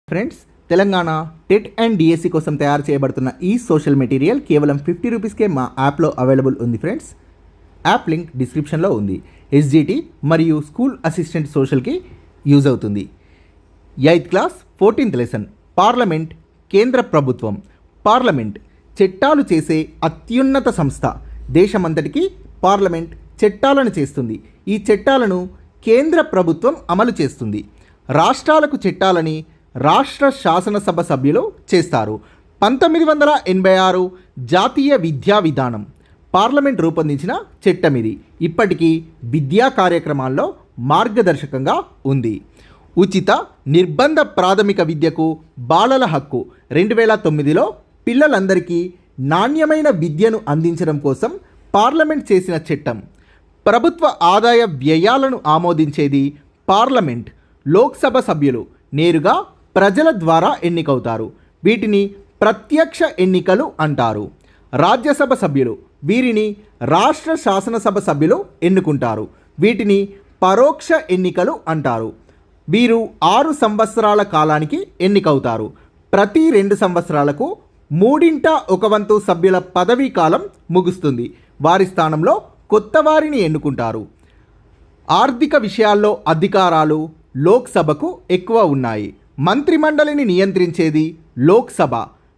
Friends, Telangana TET and DSC కోసం తయారు చేయబడుతున్న ఈ సోషల్ మెటీరియల్ కేవలం 50 రూపీస్కే మా యాప్లో అవైలబుల్ ఉంది. ఫ్రెండ్స్, యాప్ లింక్ డిస్క్రిప్షన్లో ఉంది. ఎస్జిటి మరియు స్కూల్ అసిస్టెంట్ సోషల్కి యూజ్ అవుతుంది. 8th class 14th lesson parliament. కేంద్ర ప్రభుత్వం పార్లమెంట్ చట్టాలు చేసే అత్యున్నత సంస్థ. దేశమంతటికి పార్లమెంట్ చట్టాలను చేస్తుంది. ఈ చట్టాలను కేంద్ర ప్రభుత్వం అమలు చేస్తుంది. రాష్ట్రాలకు చట్టాలని రాష్ట్ర శాసనసభ సభ్యులు చేస్తారు. 1986 జాతీయ విద్యా విధానం పార్లమెంట్ రూపొందించిన చట్టం ఇది. ఇప్పటికీ విద్యా కార్యక్రమాల్లో మార్గదర్శకంగా ఉంది. ఉచిత నిర్బంధ ప్రాథమిక విద్యకు బాలల హక్కు 2009లో పిల్లలందరికీ నాణ్యమైన విద్యను అందించడం కోసం పార్లమెంట్ చేసిన చట్టం. ప్రభుత్వ ఆదాయ వ్యయాలను ఆమోదించేది పార్లమెంట్. లోక్సభ సభ్యులు నేరుగా ప్రజల ద్వారా ఎన్నికవుతారు. వీటిని ప్రత్యక్ష ఎన్నికలు అంటారు. రాజ్యసభ సభ్యులు వీరిని రాష్ట్ర శాసనసభ సభ్యులు ఎన్నుకుంటారు. వీటిని పరోక్ష ఎన్నికలు అంటారు. వీరు 6 సంవత్సరాల కాలానికి ఎన్నికవుతారు. ప్రతి 2 సంవత్సరాలకు 3/1 సభ్యుల పదవీ కాలం ముగుస్తుంది. వారి స్థానంలో కొత్త వారిని ఎన్నుకుంటారు. ఆర్థిక విషయాల్లో అధికారాలు లోక్సభకు ఎక్కువ ఉన్నాయి. మంత్రిమండలిని నియంత్రించేది లోక్సభ.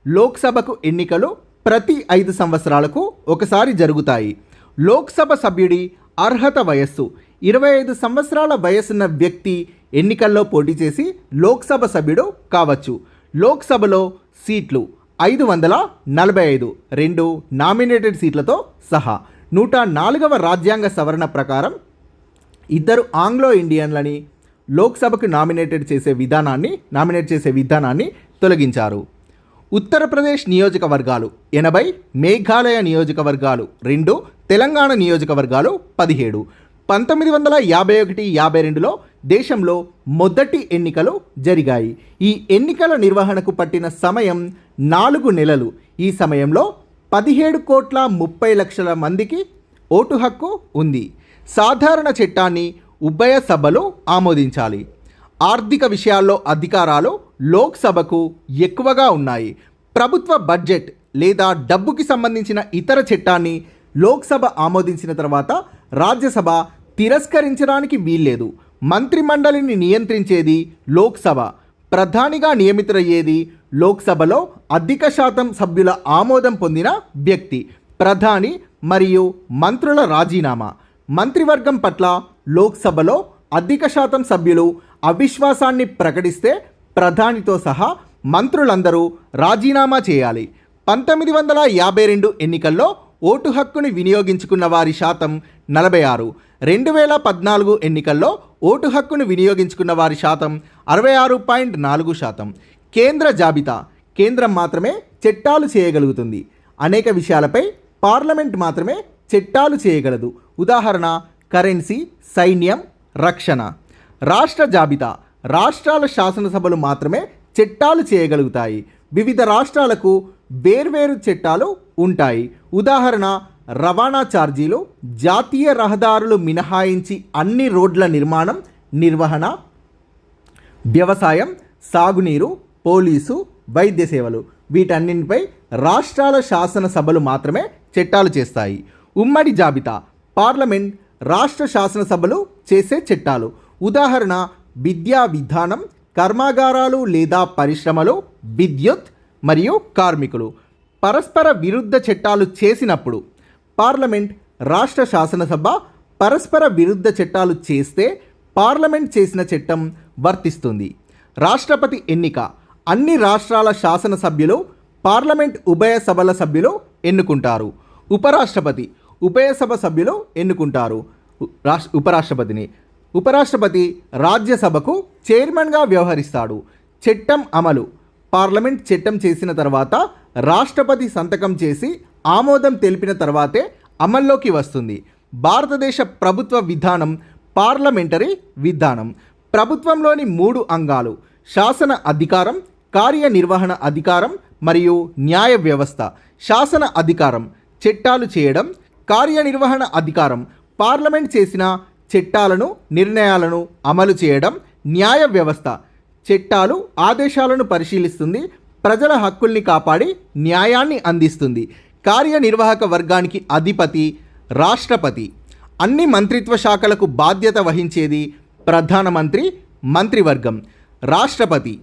లోక్సభకు ఎన్నికలు ప్రతి 5 సంవత్సరాలకు ఒకసారి జరుగుతాయి. లోక్సభ సభ్యుడి అర్హత వయస్సు 25 సంవత్సరాల వయసున్న వ్యక్తి ఎన్నికల్లో పోటీ చేసి లోక్సభ సభ్యుడు కావచ్చు. లోక్సభలో సీట్లు 545, 2 నామినేటెడ్ సీట్లతో సహా. 104వ రాజ్యాంగ సవరణ ప్రకారం 2 ఆంగ్లో ఇండియన్లని లోక్సభకు నామినేట్ చేసే విధానాన్ని తొలగించారు. ఉత్తరప్రదేశ్ నియోజకవర్గాలు 80, మేఘాలయ నియోజకవర్గాలు 2, తెలంగాణ నియోజకవర్గాలు 17. 1951-52లో దేశంలో మొదటి ఎన్నికలు జరిగాయి. ఈ ఎన్నికల నిర్వహణకు పట్టిన సమయం 4 నెలలు. ఈ సమయంలో 17,30,00,000 మందికి ఓటు హక్కు ఉంది. సాధారణ చట్టాన్ని ఉభయ సభలు ఆమోదించాలి. ఆర్థిక విషయాల్లో అధికారాలు లోక్సభకు ఎక్కువగా ఉన్నాయి. ప్రభుత్వ బడ్జెట్ లేదా డబ్బుకి సంబంధించిన ఇతర చట్టాన్ని లోక్సభ ఆమోదించిన తర్వాత రాజ్యసభ తిరస్కరించడానికి వీల్లేదు. మంత్రిమండలిని నియంత్రించేది లోక్సభ. ప్రధానిగా నియమితులయ్యేది లోక్సభలో అధిక శాతం సభ్యుల ఆమోదం పొందిన వ్యక్తి. ప్రధాని మరియు మంత్రుల రాజీనామా. మంత్రివర్గం పట్ల లోక్సభలో అధిక శాతం సభ్యులు అవిశ్వాసాన్ని ప్రకటిస్తే ప్రధానితో సహా మంత్రులందరూ రాజీనామా చేయాలి. 1952 ఎన్నికల్లో ఓటు హక్కుని వినియోగించుకున్న వారి శాతం 46. 2014 ఎన్నికల్లో ఓటు హక్కును వినియోగించుకున్న వారి శాతం 66.4%. కేంద్ర జాబితా. కేంద్రం మాత్రమే చట్టాలు చేయగలుగుతుంది. అనేక విషయాలపై పార్లమెంట్ మాత్రమే చట్టాలు చేయగలదు. ఉదాహరణ కరెన్సీ, సైన్యం, రక్షణ. రాష్ట్ర జాబితా. రాష్ట్రాల శాసనసభలు మాత్రమే చట్టాలు చేయగలుగుతాయి. వివిధ రాష్ట్రాలకు వేర్వేరు చట్టాలు ఉంటాయి. ఉదాహరణ రవాణా ఛార్జీలు. జాతీయ రహదారులు మినహాయించి అన్ని రోడ్ల నిర్మాణం, నిర్వహణ. వ్యవసాయం, సాగునీరు, పోలీసు, వైద్య సేవలు. వీటన్నింటిపై రాష్ట్రాల శాసనసభలు మాత్రమే చట్టాలు చేస్తాయి. ఉమ్మడి జాబితా. పార్లమెంట్ రాష్ట్ర శాసనసభలు చేసే చట్టాలు. ఉదాహరణ విద్యా విధానం, కర్మాగారాలు లేదా పరిశ్రమలు, విద్యుత్ మరియు కార్మికులు. పరస్పర విరుద్ధ చట్టాలు చేసినప్పుడు పార్లమెంట్ రాష్ట్ర శాసనసభ పరస్పర విరుద్ధ చట్టాలు చేస్తే పార్లమెంట్ చేసిన చట్టం వర్తిస్తుంది. రాష్ట్రపతి ఎన్నిక. అన్ని రాష్ట్రాల శాసనసభ్యులు పార్లమెంట్ ఉభయ సభల సభ్యులు ఎన్నుకుంటారు. ఉపరాష్ట్రపతి ఉభయ సభ సభ్యులు ఎన్నుకుంటారు ఉపరాష్ట్రపతి రాజ్యసభకు చైర్మన్గా వ్యవహరిస్తాడు. చట్టం అమలు. పార్లమెంట్ చట్టం చేసిన తర్వాత రాష్ట్రపతి సంతకం చేసి ఆమోదం తెలిపిన తర్వాతే అమల్లోకి వస్తుంది. భారతదేశ ప్రభుత్వ విధానం పార్లమెంటరీ విధానం. ప్రభుత్వంలోని 3 అంగాలు: శాసన అధికారం, కార్యనిర్వహణ అధికారం మరియు న్యాయ వ్యవస్థ. శాసన అధికారం చట్టాలు చేయడం. కార్యనిర్వహణ అధికారం పార్లమెంట్ చేసిన చట్టాలను, నిర్ణయాలను అమలు చేయడం. న్యాయ వ్యవస్థ చట్టాలు, ఆదేశాలను పరిశీలిస్తుంది, ప్రజల హక్కుల్ని కాపాడి న్యాయాన్ని అందిస్తుంది. కార్యనిర్వాహక వర్గానికి అధిపతి రాష్ట్రపతి. అన్ని మంత్రిత్వ శాఖలకు బాధ్యత వహించేది ప్రధానమంత్రి. మంత్రివర్గం. రాష్ట్రపతి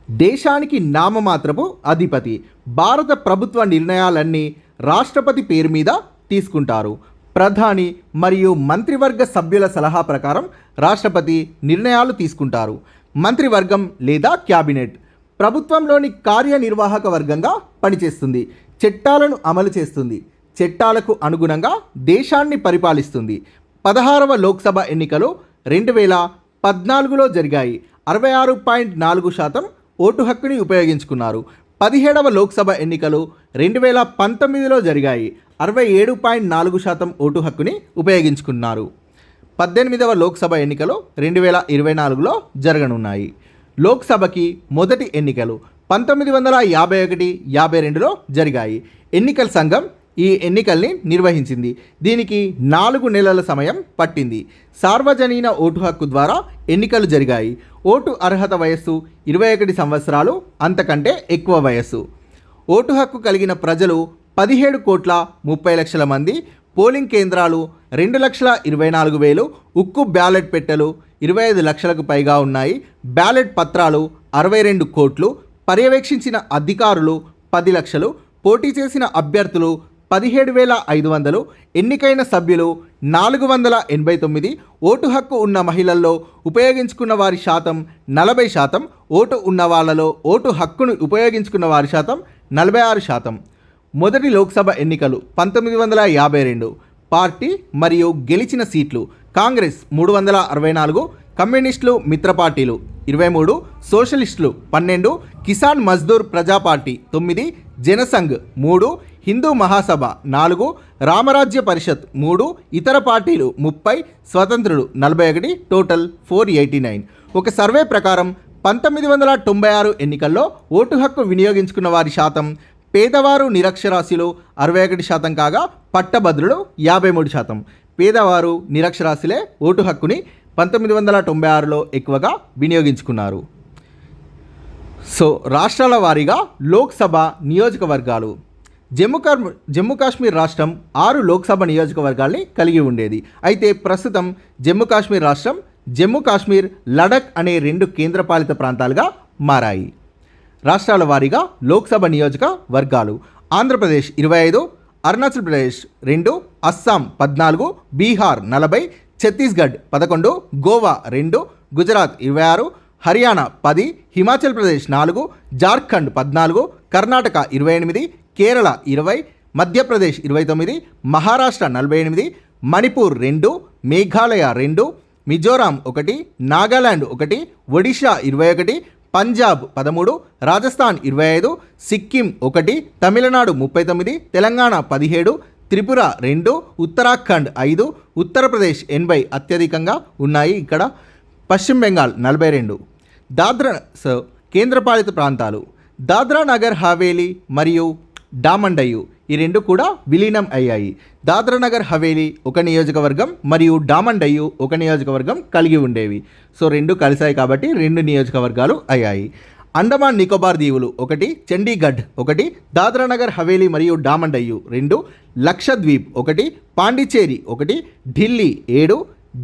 దేశానికి నామమాత్రపు అధిపతి. భారత ప్రభుత్వ నిర్ణయాలన్నీ రాష్ట్రపతి పేరు మీద తీసుకుంటారు. ప్రధాని మరియు మంత్రివర్గ సభ్యుల సలహా ప్రకారం రాష్ట్రపతి నిర్ణయాలు తీసుకుంటారు. మంత్రివర్గం లేదా క్యాబినెట్ ప్రభుత్వంలోని కార్యనిర్వాహక వర్గంగా పనిచేస్తుంది. చట్టాలను అమలు చేస్తుంది. చట్టాలకు అనుగుణంగా దేశాన్ని పరిపాలిస్తుంది. 16వ లోక్సభ ఎన్నికలు 2014లో జరిగాయి. 66.4% ఓటు హక్కుని ఉపయోగించుకున్నారు. 17వ లోక్సభ ఎన్నికలు 2019లో జరిగాయి. 67.4% ఓటు హక్కుని ఉపయోగించుకున్నారు. 18వ లోక్సభ ఎన్నికలు 2024లో జరగనున్నాయి. లోక్సభకి మొదటి ఎన్నికలు 1951-52లో జరిగాయి. ఎన్నికల సంఘం ఈ ఎన్నికల్ని నిర్వహించింది. దీనికి 4 నెలల సమయం పట్టింది. సార్వజనీన ఓటు హక్కు ద్వారా ఎన్నికలు జరిగాయి. ఓటు అర్హత వయస్సు 21 సంవత్సరాలు, అంతకంటే ఎక్కువ వయస్సు. ఓటు హక్కు కలిగిన ప్రజలు 17,30,00,000 మంది. పోలింగ్ కేంద్రాలు 2,24,000. ఉక్కు బ్యాలెట్ పెట్టెలు 25 లక్షలకు పైగా ఉన్నాయి. బ్యాలెట్ పత్రాలు 62 కోట్లు. పర్యవేక్షించిన అధికారులు 10 లక్షలు. పోటీ చేసిన అభ్యర్థులు 17,500. ఎన్నికైన సభ్యులు 489. ఓటు హక్కు ఉన్న మహిళల్లో ఉపయోగించుకున్న వారి శాతం 40%. ఓటు ఉన్న వాళ్ళలో ఓటు హక్కును ఉపయోగించుకున్న వారి శాతం 46%. మొదటి లోక్సభ ఎన్నికలు 1952. పార్టీ మరియు గెలిచిన సీట్లు: కాంగ్రెస్ 364, కమ్యూనిస్టులు మిత్ర పార్టీలు 23, సోషలిస్టులు 12, కిసాన్ మజ్దూర్ ప్రజా పార్టీ 9, జనసంఘ్ 3, హిందూ మహాసభ 4, రామరాజ్య పరిషత్ 3, ఇతర పార్టీలు 30, స్వతంత్రులు 41, టోటల్ 489. ఒక సర్వే ప్రకారం 1996 ఎన్నికల్లో ఓటు హక్కు వినియోగించుకున్న వారి శాతం పేదవారు నిరక్షరాస్యులు 61% కాగా పట్టభద్రులు 53%. పేదవారు నిరక్షరాస్యులే ఓటు హక్కుని 1996లో ఎక్కువగా వినియోగించుకున్నారు. సో రాష్ట్రాల వారీగా లోక్సభ నియోజకవర్గాలు. జమ్మూ కాశ్మీర్ రాష్ట్రం 6 లోక్సభ నియోజకవర్గాల్ని కలిగి ఉండేది. అయితే ప్రస్తుతం జమ్మూ కాశ్మీర్ రాష్ట్రం జమ్మూ కాశ్మీర్, లడఖ్ అనే 2 కేంద్రపాలిత ప్రాంతాలుగా మారాయి. రాష్ట్రాల వారీగా లోక్సభ నియోజకవర్గాలు: ఆంధ్రప్రదేశ్ 25, అరుణాచల్ ప్రదేశ్ 2, అస్సాం 14, బీహార్ 40, ఛత్తీస్గఢ్ 11, గోవా 2, గుజరాత్ 26, హర్యానా 10, హిమాచల్ ప్రదేశ్ 4, జార్ఖండ్ 14, కర్ణాటక 28, కేరళ 20, మధ్యప్రదేశ్ 29, మహారాష్ట్ర 48, మణిపూర్ 2, మేఘాలయ 2, మిజోరాం 1, నాగాలాండ్ 1, ఒడిషా 21, పంజాబ్ 13, రాజస్థాన్ 25, సిక్కిం 1, తమిళనాడు 39, తెలంగాణ 17, త్రిపుర 2, ఉత్తరాఖండ్ 5, ఉత్తరప్రదేశ్ 80 అత్యధికంగా ఉన్నాయి ఇక్కడ, పశ్చిమ బెంగాల్ 42. దాద్రా కేంద్రపాలిత ప్రాంతాలు: దాద్రా నగర్ హవేలీ మరియు డామన్ డయ్యు ఈ 2 కూడా విలీనం అయ్యాయి. దాద్రా నగర్ హవేలీ ఒక నియోజకవర్గం మరియు డామన్ డయ్యు ఒక నియోజకవర్గం కలిగి ఉండేవి. సో 2 కలిశాయి కాబట్టి 2 నియోజకవర్గాలు అయ్యాయి. అండమాన్ నికోబార్ దీవులు 1, చండీగఢ్ 1, దాద్రా నగర్ హవేలీ మరియు డామన్ డయ్యు 2, లక్షద్వీప్ 1, పాండిచ్చేరి 1, ఢిల్లీ 7,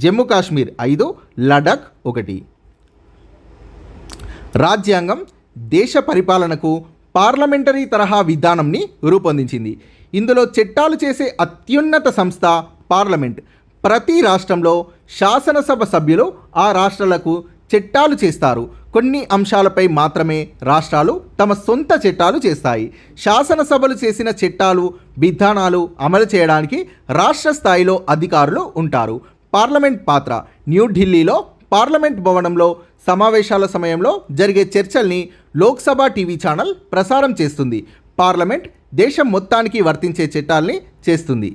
జమ్మూ కాశ్మీర్ 5, లడఖ్ 1. రాజ్యాంగం దేశ పరిపాలనకు పార్లమెంటరీ తరహా విధానంని రూపొందించింది. ఇందులో చట్టాలు చేసే అత్యున్నత సంస్థ పార్లమెంట్. ప్రతి రాష్ట్రంలో శాసనసభ సభ్యులు ఆ రాష్ట్రాలకు చట్టాలు చేస్తారు. కొన్ని అంశాలపై మాత్రమే రాష్ట్రాలు తమ సొంత చట్టాలు చేస్తాయి. శాసనసభలు చేసిన చట్టాలు, విధానాలు అమలు చేయడానికి రాష్ట్ర స్థాయిలో అధికారులు ఉంటారు. పార్లమెంట్ పాత్ర: న్యూఢిల్లీలో పార్లమెంట్ భవనంలో సమావేశాల సమయంలో జరిగే చర్చల్ని లోక్సభ టీవీ ఛానల్ ప్రసారం చేస్తుంది. పార్లమెంట్ దేశం మొత్తానికి వర్తించే చట్టాల్ని చేస్తుంది.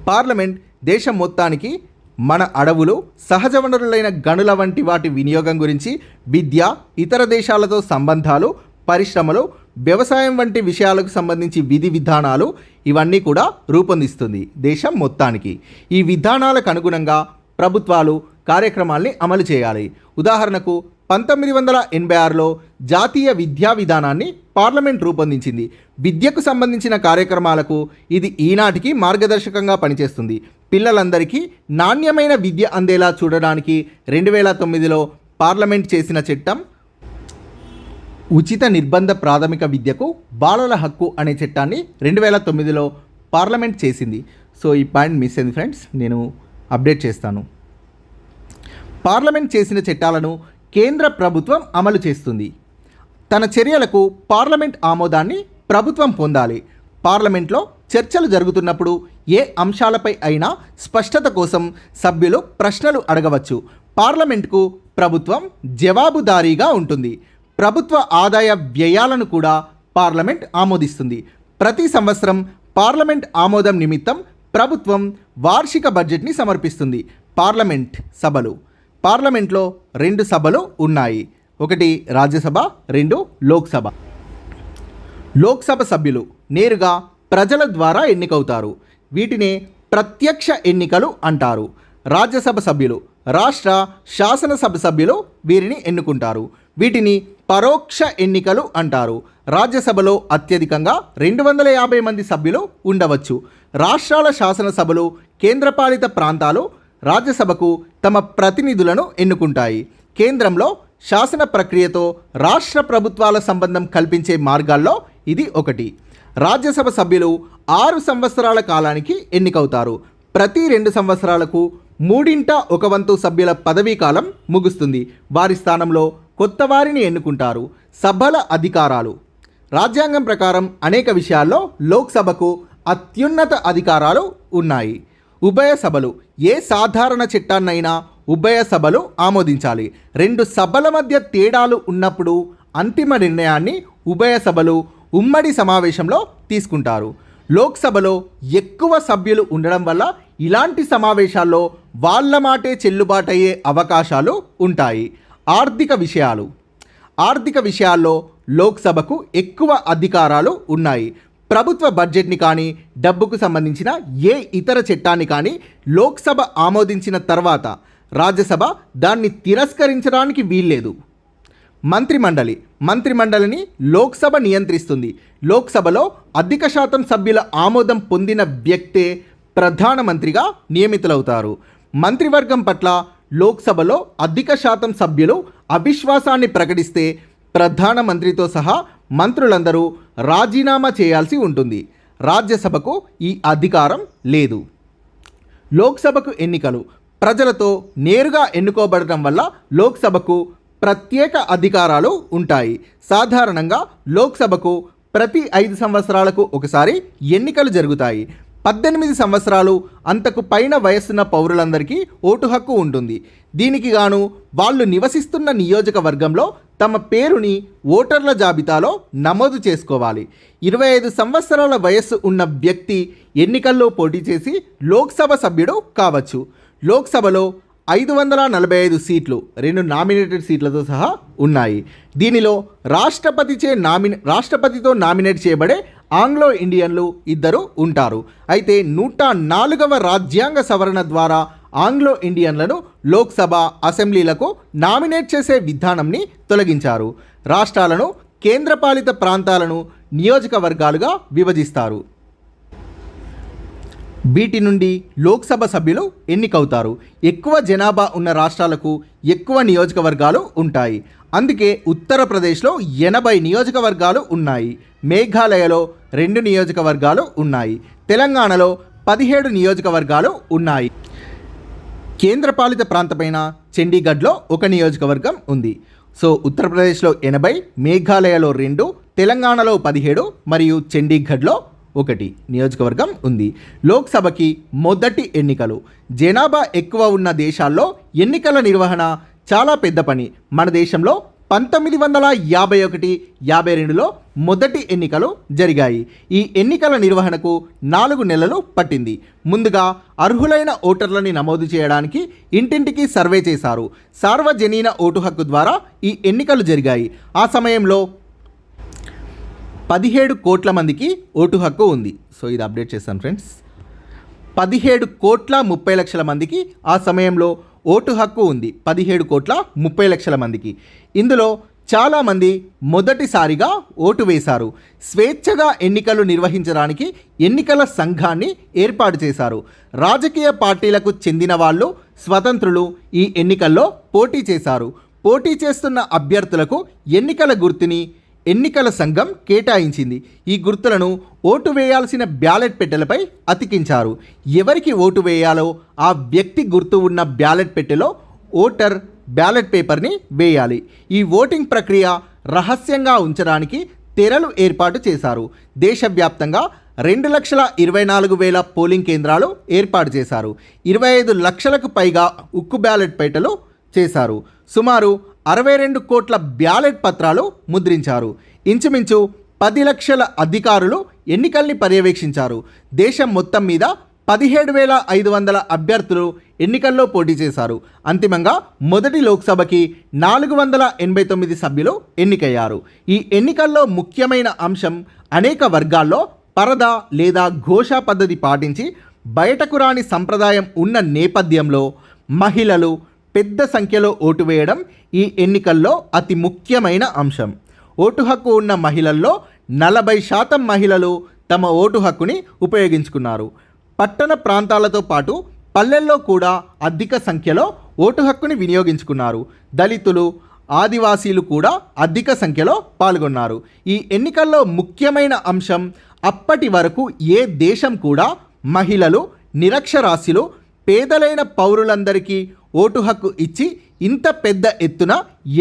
పార్లమెంట్ దేశం మొత్తానికి మన అడవులు, సహజ వనరులైన గనుల వంటి వాటి వినియోగం గురించి, విద్య, ఇతర దేశాలతో సంబంధాలు, పరిశ్రమలు, వ్యవసాయం వంటి విషయాలకు సంబంధించి విధి విధానాలు ఇవన్నీ కూడా రూపొందిస్తుంది దేశం మొత్తానికి. ఈ విధానాలకు అనుగుణంగా ప్రభుత్వాలు కార్యక్రమాల్ని అమలు చేయాలి. ఉదాహరణకు 1986లో జాతీయ విద్యా విధానాన్ని పార్లమెంట్ రూపొందించింది. విద్యకు సంబంధించిన కార్యక్రమాలకు ఇది ఈనాటికి మార్గదర్శకంగా పనిచేస్తుంది. పిల్లలందరికీ నాణ్యమైన విద్య అందేలా చూడడానికి 2009లో పార్లమెంట్ చేసిన చట్టం ఉచిత నిర్బంధ ప్రాథమిక విద్యకు బాలల హక్కు అనే చట్టాన్ని 2009లో పార్లమెంట్ చేసింది. సో ఈ పాయింట్ మిస్ అయింది ఫ్రెండ్స్, నేను అప్డేట్ చేస్తాను. పార్లమెంట్ చేసిన చట్టాలను కేంద్ర ప్రభుత్వం అమలు చేస్తుంది. తన చర్యలకు పార్లమెంట్ ఆమోదాన్ని ప్రభుత్వం పొందాలి. పార్లమెంట్లో చర్చలు జరుగుతున్నప్పుడు ఏ అంశాలపై అయినా స్పష్టత కోసం సభ్యులు ప్రశ్నలు అడగవచ్చు. పార్లమెంట్కు ప్రభుత్వం జవాబుదారీగా ఉంటుంది. ప్రభుత్వ ఆదాయ వ్యయాలను కూడా పార్లమెంట్ ఆమోదిస్తుంది. ప్రతి సంవత్సరం పార్లమెంట్ ఆమోదం నిమిత్తం ప్రభుత్వం వార్షిక బడ్జెట్ని సమర్పిస్తుంది. పార్లమెంట్లో 2 సభలు ఉన్నాయి. ఒకటి రాజ్యసభ, 2 లోక్సభ. లోక్సభ సభ్యులు నేరుగా ప్రజల ద్వారా ఎన్నికవుతారు. వీటినే ప్రత్యక్ష ఎన్నికలు అంటారు. రాజ్యసభ సభ్యులు రాష్ట్ర శాసనసభ సభ్యులు వీరిని ఎన్నుకుంటారు. వీటిని పరోక్ష ఎన్నికలు అంటారు. రాజ్యసభలో అత్యధికంగా 250 మంది సభ్యులు ఉండవచ్చు. రాష్ట్రాల శాసనసభలు, కేంద్రపాలిత ప్రాంతాలు రాజ్యసభకు తమ ప్రతినిధులను ఎన్నుకుంటాయి. కేంద్రంలో శాసన ప్రక్రియతో రాష్ట్ర ప్రభుత్వాల సంబంధం కల్పించే మార్గాల్లో ఇది ఒకటి. రాజ్యసభ సభ్యులు 6 సంవత్సరాల కాలానికి ఎన్నికవుతారు. ప్రతి 2 సంవత్సరాలకు 3/1 సభ్యుల పదవీ కాలం ముగుస్తుంది. వారి స్థానంలో కొత్త వారిని ఎన్నుకుంటారు. సభల అధికారాలు. రాజ్యాంగం ప్రకారం అనేక విషయాల్లో లోక్సభకు అత్యున్నత అధికారాలు ఉన్నాయి. ఉభయ సభలు ఏ సాధారణ చట్టాన్నైనా ఉభయ సభలు ఆమోదించాలి. 2 సభల మధ్య తేడాలు ఉన్నప్పుడు అంతిమ నిర్ణయాన్ని ఉభయ సభలు ఉమ్మడి సమావేశంలో తీసుకుంటారు. లోక్సభలో ఎక్కువ సభ్యులు ఉండడం వల్ల ఇలాంటి సమావేశాల్లో వాళ్ళ మాటే చెల్లుబాటయ్యే అవకాశాలు ఉంటాయి. ఆర్థిక విషయాల్లో లోక్సభకు ఎక్కువ అధికారాలు ఉన్నాయి. ప్రభుత్వ బడ్జెట్ని కానీ, డబ్బుకు సంబంధించిన ఏ ఇతర చట్టాన్ని కానీ లోక్సభ ఆమోదించిన తర్వాత రాజ్యసభ దాన్ని తిరస్కరించడానికి వీల్లేదు. మంత్రిమండలిని లోక్సభ నియంత్రిస్తుంది. లోక్సభలో అధిక శాతం సభ్యుల ఆమోదం పొందిన వ్యక్తే ప్రధానమంత్రిగా నియమితులవుతారు. మంత్రివర్గం పట్ల లోక్సభలో అధిక శాతం సభ్యులు అవిశ్వాసాన్ని ప్రకటిస్తే ప్రధానమంత్రితో సహా మంత్రులందరూ రాజీనామా చేయాల్సి ఉంటుంది. రాజ్యసభకు ఈ అధికారం లేదు. లోక్సభకు ఎన్నికలు. ప్రజలతో నేరుగా ఎన్నుకోబడటం వల్ల లోక్సభకు ప్రత్యేక అధికారాలు ఉంటాయి. సాధారణంగా లోక్సభకు ప్రతి 5 సంవత్సరాలకు ఒకసారి ఎన్నికలు జరుగుతాయి. 18 సంవత్సరాలు అంతకు పైన వయస్సున్న పౌరులందరికీ ఓటు హక్కు ఉంటుంది. దీనికి గాను వాళ్ళు నివసిస్తున్న నియోజకవర్గంలో తమ పేరుని ఓటర్ల జాబితాలో నమోదు చేసుకోవాలి. 25 సంవత్సరాల వయస్సు ఉన్న వ్యక్తి ఎన్నికల్లో పోటీ చేసి లోక్సభ సభ్యుడు కావచ్చు. లోక్సభలో 545 సీట్లు 2 నామినేటెడ్ సీట్లతో సహా ఉన్నాయి. దీనిలో రాష్ట్రపతితో నామినేట్ చేయబడే ఆంగ్లో ఇండియన్లు 2 ఉంటారు. అయితే 104వ రాజ్యాంగ సవరణ ద్వారా ఆంగ్లో ఇండియన్లను లోక్సభ, అసెంబ్లీలకు నామినేట్ చేసే విధానంని తొలగించారు. రాష్ట్రాలను, కేంద్రపాలిత ప్రాంతాలను నియోజకవర్గాలుగా విభజిస్తారు. వీటి నుండి లోక్సభ సభ్యులు ఎన్నికవుతారు. ఎక్కువ జనాభా ఉన్న రాష్ట్రాలకు ఎక్కువ నియోజకవర్గాలు ఉంటాయి. అందుకే ఉత్తరప్రదేశ్లో 80 నియోజకవర్గాలు ఉన్నాయి. మేఘాలయలో 2 నియోజకవర్గాలు ఉన్నాయి. తెలంగాణలో 17 నియోజకవర్గాలు ఉన్నాయి. కేంద్రపాలిత ప్రాంతమైన చండీగఢ్లో 1 నియోజకవర్గం ఉంది. సో ఉత్తరప్రదేశ్లో 80, మేఘాలయలో 2, తెలంగాణలో 17 మరియు చండీగఢ్లో 1 నియోజకవర్గం ఉంది. లోక్సభకి మొదటి ఎన్నికలు. జనాభా ఎక్కువ ఉన్న దేశాల్లో ఎన్నికల నిర్వహణ చాలా పెద్ద పని. మన దేశంలో 1951-52లో మొదటి ఎన్నికలు జరిగాయి. ఈ ఎన్నికల నిర్వహణకు 4 నెలలు పట్టింది. ముందుగా అర్హులైన ఓటర్లని నమోదు చేయడానికి ఇంటింటికి సర్వే చేశారు. సార్వజనీన ఓటు హక్కు ద్వారా ఈ ఎన్నికలు జరిగాయి. ఆ సమయంలో 17 కోట్ల మందికి ఓటు హక్కు ఉంది. సో ఇది అప్డేట్ చేస్తాను ఫ్రెండ్స్. 17,30,00,000 మందికి ఆ సమయంలో ఓటు హక్కు ఉంది 17,30,00,000 మందికి. ఇందులో చాలామంది మొదటిసారిగా ఓటు వేశారు. స్వేచ్ఛగా ఎన్నికలు నిర్వహించడానికి ఎన్నికల సంఘాన్ని ఏర్పాటు చేశారు. రాజకీయ పార్టీలకు చెందిన వాళ్ళు, స్వతంత్రులు ఈ ఎన్నికల్లో పోటీ చేశారు. పోటీ చేస్తున్న అభ్యర్థులకు ఎన్నికల గుర్తుని ఎన్నికల సంఘం కేటాయించింది. ఈ గుర్తులను ఓటు వేయాల్సిన బ్యాలెట్ పెట్టెలపై అతికించారు. ఎవరికి ఓటు వేయాలో ఆ వ్యక్తి గుర్తు ఉన్న బ్యాలెట్ పెట్టెలో ఓటర్ బ్యాలెట్ పేపర్ని వేయాలి. ఈ ఓటింగ్ ప్రక్రియ రహస్యంగా ఉంచడానికి తెరలు ఏర్పాటు చేశారు. దేశవ్యాప్తంగా 2,24,000 పోలింగ్ కేంద్రాలు ఏర్పాటు చేశారు. 25 లక్షలకు పైగా ఉక్కు బ్యాలెట్ పెట్టెలు చేశారు. సుమారు 62 కోట్ల బ్యాలెట్ పత్రాలు ముద్రించారు. ఇంచుమించు 10 లక్షల అధికారులు ఎన్నికల్ని పర్యవేక్షించారు. దేశం మొత్తం మీద 17,500 అభ్యర్థులు ఎన్నికల్లో పోటీ చేశారు. అంతిమంగా మొదటి లోక్సభకి 489 సభ్యులు ఎన్నికయ్యారు. ఈ ఎన్నికల్లో ముఖ్యమైన అంశం అనేక వర్గాల్లో పరదా లేదా ఘోషా పద్ధతి పాటించి బయటకు రాని సంప్రదాయం ఉన్న నేపథ్యంలో మహిళలు పెద్ద సంఖ్యలో ఓటు వేయడం ఈ ఎన్నికల్లో అతి ముఖ్యమైన అంశం. ఓటు హక్కు ఉన్న మహిళల్లో 40% మహిళలు తమ ఓటు హక్కుని ఉపయోగించుకున్నారు. పట్టణ ప్రాంతాలతో పాటు పల్లెల్లో కూడా అధిక సంఖ్యలో ఓటు హక్కుని వినియోగించుకున్నారు. దళితులు, ఆదివాసీలు కూడా అధిక సంఖ్యలో పాల్గొన్నారు. ఈ ఎన్నికల్లో ముఖ్యమైన అంశం, అప్పటి వరకు ఏ దేశం కూడా మహిళలు, నిరక్షరాస్యులు, పేదలైన పౌరులందరికీ ఓటు హక్కు ఇచ్చి ఇంత పెద్ద ఎత్తున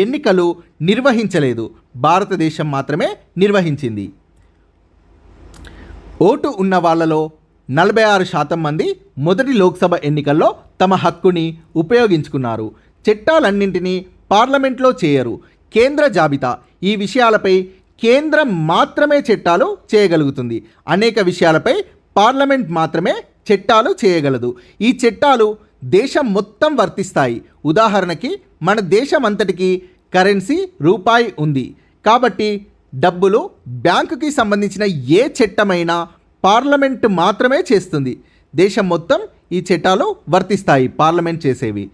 ఎన్నికలు నిర్వహించలేదు. భారతదేశం మాత్రమే నిర్వహించింది. ఓటు ఉన్న వాళ్ళలో 46% మంది మొదటి లోక్సభ ఎన్నికల్లో తమ హక్కుని ఉపయోగించుకున్నారు. చట్టాలన్నింటినీ పార్లమెంట్లో చేయరు. కేంద్ర జాబితా ఈ విషయాలపై కేంద్రం మాత్రమే చట్టాలు చేయగలుగుతుంది. అనేక విషయాలపై పార్లమెంట్ మాత్రమే చట్టాలు చేయగలదు. ఈ చట్టాలు దేశం మొత్తం వర్తిస్తాయి. ఉదాహరణకి మన దేశం అంతటికి కరెన్సీ రూపాయి ఉంది. కాబట్టి డబ్బులు, బ్యాంకుకి సంబంధించిన ఏ చట్టమైనా పార్లమెంట్ మాత్రమే చేస్తుంది. దేశం మొత్తం ఈ చట్టాలు వర్తిస్తాయి పార్లమెంట్ చేసేవి.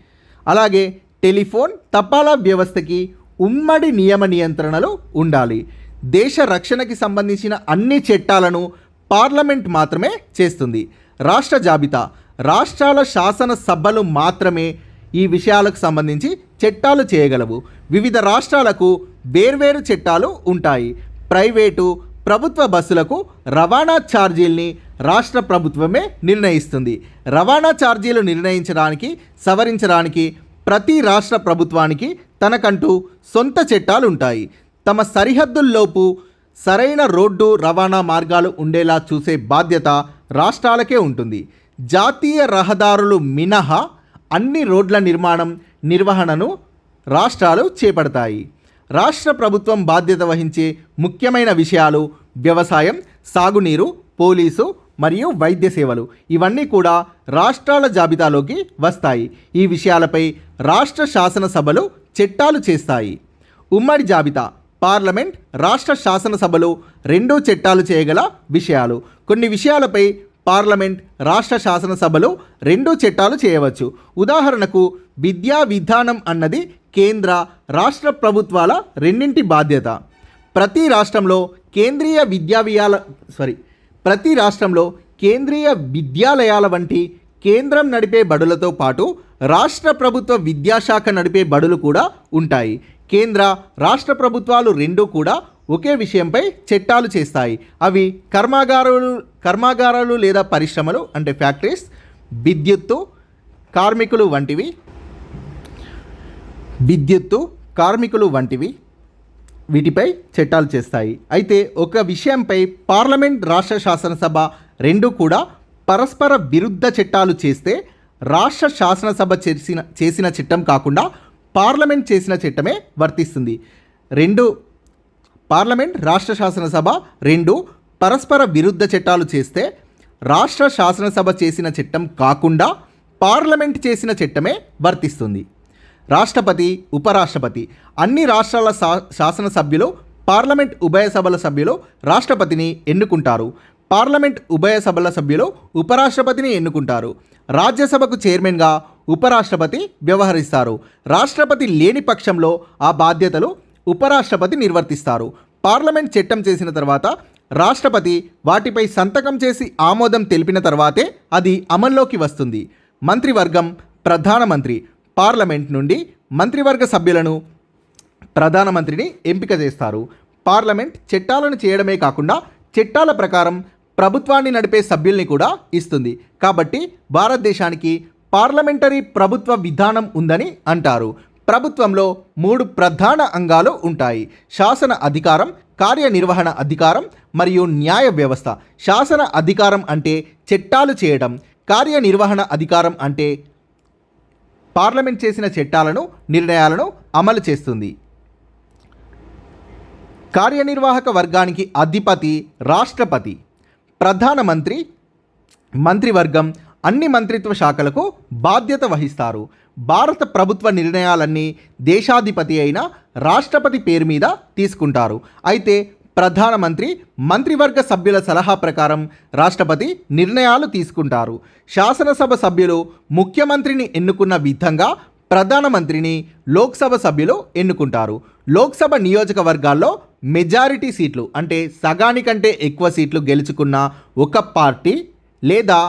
అలాగే టెలిఫోన్, తపాలా వ్యవస్థకి ఉమ్మడి నియమ నియంత్రణలు ఉండాలి. దేశ రక్షణకి సంబంధించిన అన్ని చట్టాలను పార్లమెంట్ మాత్రమే చేస్తుంది. రాష్ట్ర జాబితా రాష్ట్రాల శాసనసభలు మాత్రమే ఈ విషయాలకు సంబంధించి చట్టాలు చేయగలవు. వివిధ రాష్ట్రాలకు వేర్వేరు చట్టాలు ఉంటాయి. ప్రైవేటు, ప్రభుత్వ బస్సులకు రవాణా ఛార్జీల్ని రాష్ట్ర ప్రభుత్వమే నిర్ణయిస్తుంది. రవాణా ఛార్జీలు నిర్ణయించడానికి, సవరించడానికి ప్రతి రాష్ట్ర ప్రభుత్వానికి తనకంటూ సొంత చట్టాలు ఉంటాయి. తమ సరిహద్దుల్లోపు సరైన రోడ్డు రవాణా మార్గాలు ఉండేలా చూసే బాధ్యత రాష్ట్రాలకే ఉంటుంది. జాతీయ రహదారులు మినహా అన్ని రోడ్ల నిర్వహణను రాష్ట్రాలు చేపడతాయి. రాష్ట్ర ప్రభుత్వం బాధ్యత వహించే ముఖ్యమైన విషయాలు వ్యవసాయం, సాగునీరు, పోలీసు మరియు వైద్య సేవలు. ఇవన్నీ కూడా రాష్ట్రాల జాబితాలోకి వస్తాయి. ఈ విషయాలపై రాష్ట్ర శాసనసభలు చట్టాలు చేస్తాయి. ఉమ్మడి జాబితా పార్లమెంట్, రాష్ట్ర శాసనసభలు రెండూ చట్టాలు చేయగల విషయాలు. కొన్ని విషయాలపై పార్లమెంట్, రాష్ట్ర శాసనసభలు రెండూ చట్టాలు చేయవచ్చు. ఉదాహరణకు విద్యా విధానం అన్నది కేంద్ర, రాష్ట్ర ప్రభుత్వాల రెండింటి బాధ్యత. ప్రతి రాష్ట్రంలో కేంద్రీయ విద్యాలయాల వంటి కేంద్రం నడిపే బడులతో పాటు రాష్ట్ర ప్రభుత్వ విద్యాశాఖ నడిపే బడులు కూడా ఉంటాయి. కేంద్ర, రాష్ట్ర ప్రభుత్వాలు రెండూ కూడా ఒకే విషయంపై చట్టాలు చేస్తాయి. అవి కర్మాగారాలు లేదా పరిశ్రమలు అంటే ఫ్యాక్టరీస్, విద్యుత్తు, కార్మికులు వంటివి వీటిపై చట్టాలు చేస్తాయి. అయితే ఒక విషయంపై పార్లమెంట్, రాష్ట్ర శాసనసభ రెండూ కూడా పరస్పర విరుద్ధ చట్టాలు చేస్తే రాష్ట్ర శాసనసభ చేసిన చట్టం కాకుండా పార్లమెంట్ చేసిన చట్టమే వర్తిస్తుంది. పార్లమెంట్, రాష్ట్ర శాసనసభ రెండు పరస్పర విరుద్ధ చట్టాలు చేస్తే రాష్ట్ర శాసనసభ చేసిన చట్టం కాకుండా పార్లమెంట్ చేసిన చట్టమే వర్తిస్తుంది. రాష్ట్రపతి, ఉపరాష్ట్రపతి అన్ని రాష్ట్రాల శాసనసభ్యులు పార్లమెంట్ ఉభయ సభల సభ్యులు రాష్ట్రపతిని ఎన్నుకుంటారు. పార్లమెంట్ ఉభయ సభల సభ్యులు ఉపరాష్ట్రపతిని ఎన్నుకుంటారు. రాజ్యసభకు చైర్మన్గా ఉపరాష్ట్రపతి వ్యవహరిస్తారు. రాష్ట్రపతి లేని పక్షంలో ఆ బాధ్యతలు ఉపరాష్ట్రపతి నిర్వర్తిస్తారు. పార్లమెంట్ చట్టం చేసిన తర్వాత రాష్ట్రపతి వాటిపై సంతకం చేసి ఆమోదం తెలిపిన తర్వాతే అది అమల్లోకి వస్తుంది. మంత్రివర్గం ప్రధానమంత్రి పార్లమెంట్ నుండి మంత్రివర్గ సభ్యులను ప్రధానమంత్రిని ఎంపిక చేస్తారు. పార్లమెంట్ చట్టాలను చేయడమే కాకుండా చట్టాల ప్రకారం ప్రభుత్వాన్ని నడిపే సభ్యుల్ని కూడా ఇస్తుంది. కాబట్టి భారతదేశానికి పార్లమెంటరీ ప్రభుత్వ విధానం ఉందని అంటారు. ప్రభుత్వంలో 3 ప్రధాన అంగాలు ఉంటాయి: శాసన అధికారం, కార్యనిర్వహణ అధికారం మరియు న్యాయ వ్యవస్థ. శాసన అధికారం అంటే చట్టాలు చేయడం, కార్యనిర్వహణ అధికారం అంటే పార్లమెంట్ చేసిన చట్టాలను, నిర్ణయాలను అమలు చేస్తుంది. కార్యనిర్వాహక వర్గానికి అధిపతి రాష్ట్రపతి. ప్రధానమంత్రి మంత్రివర్గం అన్ని మంత్రిత్వ శాఖలకు బాధ్యత వహిస్తారు. భారత ప్రభుత్వ నిర్ణయాలన్నీ దేశాధిపతి అయిన రాష్ట్రపతి పేరు మీద తీసుకుంటారు. అయితే ప్రధానమంత్రి మంత్రివర్గ సభ్యుల సలహా ప్రకారం రాష్ట్రపతి నిర్ణయాలు తీసుకుంటారు. శాసనసభ సభ్యులు ముఖ్యమంత్రిని ఎన్నుకున్న విధంగా ప్రధానమంత్రిని లోక్సభ సభ్యులు ఎన్నుకుంటారు. లోక్సభ నియోజకవర్గాల్లో మెజారిటీ సీట్లు అంటే సగానికంటే ఎక్కువ సీట్లు గెలుచుకున్న ఒక పార్టీ లేదా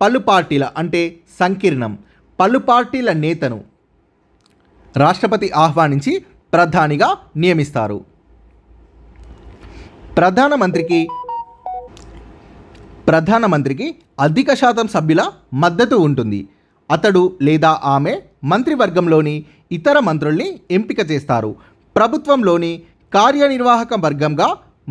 పలు పార్టీల అంటే సంకీర్ణం పలు పార్టీల నేతను రాష్ట్రపతి ఆహ్వానించి ప్రధానిగా నియమిస్తారు. ప్రధానమంత్రికి అధిక శాతం సభ్యుల మద్దతు ఉంటుంది. అతడు లేదా ఆమె మంత్రివర్గంలోని ఇతర మంత్రుల్ని ఎంపిక చేస్తారు. ప్రభుత్వంలోని కార్యనిర్వాహక వర్గంగా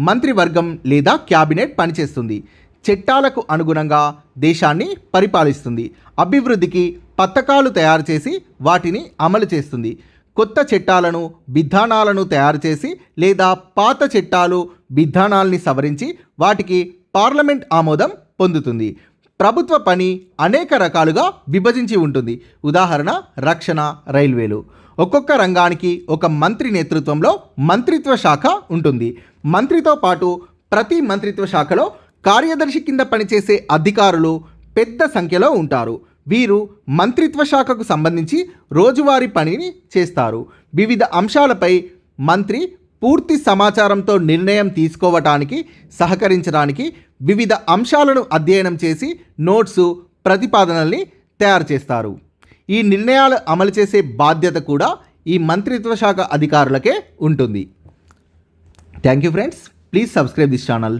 మంత్రివర్గం లేదా క్యాబినెట్ పనిచేస్తుంది. చట్టాలకు అనుగుణంగా దేశాన్ని పరిపాలిస్తుంది. అభివృద్ధికి పథకాలు తయారు చేసి వాటిని అమలు చేస్తుంది. కొత్త చట్టాలను, విధానాలను తయారు చేసి లేదా పాత చట్టాలు, విధానాల్ని సవరించి వాటికి పార్లమెంట్ ఆమోదం పొందుతుంది. ప్రభుత్వ పని అనేక రకాలుగా విభజించి ఉంటుంది. ఉదాహరణ రక్షణ, రైల్వేలు. ఒక్కొక్క రంగానికి ఒక మంత్రి నేతృత్వంలో మంత్రిత్వ శాఖ ఉంటుంది. మంత్రితో పాటు ప్రతి మంత్రిత్వ శాఖలో కార్యదర్శి కింద పనిచేసే అధికారులు పెద్ద సంఖ్యలో ఉంటారు. వీరు మంత్రిత్వ శాఖకు సంబంధించి రోజువారీ పనిని చేస్తారు. వివిధ అంశాలపై మంత్రి పూర్తి సమాచారంతో నిర్ణయం తీసుకోవటానికి, సహకరించడానికి వివిధ అంశాలను అధ్యయనం చేసి నోట్సు, ప్రతిపాదనల్ని తయారు చేస్తారు. ఈ నిర్ణయాలు అమలు చేసే బాధ్యత కూడా ఈ మంత్రిత్వ శాఖ అధికారులకే ఉంటుంది. Thank you friends. Please subscribe this channel.